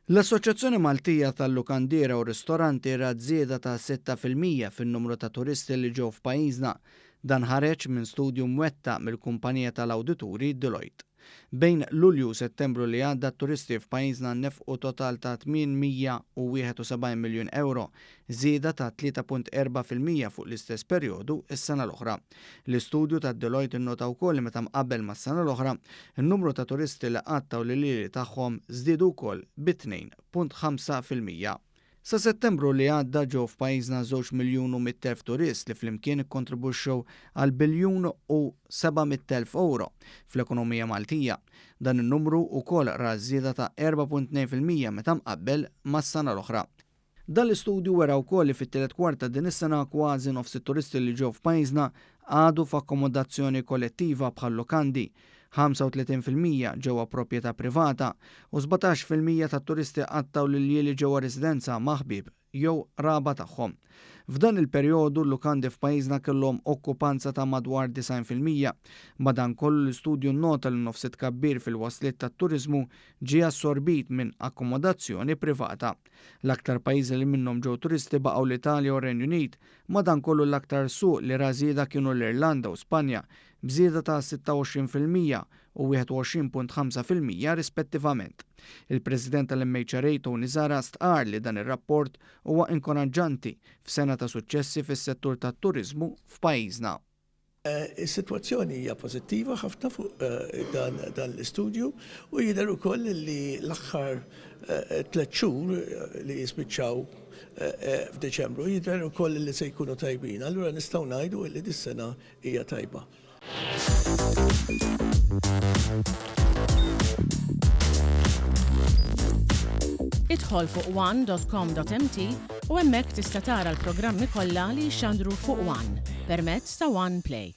L-Assoċjazzjoni Maltija tal-Lukandiera u Ristoranti ra żieda ta' 6% fin-numru ta' turisti li ġew f'pajjiżna. Dan ħareġ minn studju mwettaq mill-kumpanija tal-awdituri Deloitte. Bejn Lulju u Settembru li għadda t-turisti f'pajjiżna nnefqu total ta' 871 miljun euro, żieda ta' 3.4% fuq l-istess perjodu is-sena l-oħra. L-istudju ta' Deloitte innota wkoll li meta mqabbel mas-sena l-oħra, in-numru ta' turisti li qattaw l-lili tagħhom żdiedu wkoll b'2.5%. Sa Settembru li għadda ġew f'pajjiżna 2,100,000 turist li flimkien ikkontribwixxew għal biljun u 700,000 euro fl-ekonomija Maltija. Dan in-numru wkoll ra żieda ta' 4.2% meta mqabbel mas-sena l-oħra. Dan l-istudju wera wkoll li fit-tielet kwarta din is-sena kważi nofs it-turisti li ġew f'pajjiżna għadu f'akkomodazzjoni kollettiva bħal lukandi, 35% ġewwa proprjetà privata u 17% tat-turisti qattaw lil ġewwa residenza ma' ħbieb jew raba tagħhom. F'dan il-perjodu l-lukandi f'pajjiżna kellhom okkupanza ta' madwar 90%. Madankollu l-istudju nnota li nofs tkabbir fil-wasliet tat-turiżmu ġie assorbit minn akkomodazzjoni privata. L-aktar pajjiżi li minnhom ġew turisti baqgħu l-Italja u r-Renju Unit, madankollu l-aktar suq li ra żieda kienu l-Irlanda u Spanja b'żieda ta' 26% u 21.5% rispettivament. Il-President tal-MHRA Tony Zara stqar li dan ir-rapport huwa inkoraġġanti f'sena ta' suċċessi fis-settur tat-turiżmu f'pajjiżna. Is-sitwazzjoni hija pożittiva ħafna fuq dan l-istudju u jidher ukoll li l-aħħar 3 xhur li jispiċċaw f'Deċembru jidher ukoll li se jkunu tajbin. Allura nistgħu ngħidu li dis-sena hija tajba. Idħol fuq one.com.mt u hemmhekk tista' tara l-programmi kollha li jxandru fuq One permezz ta' One Play.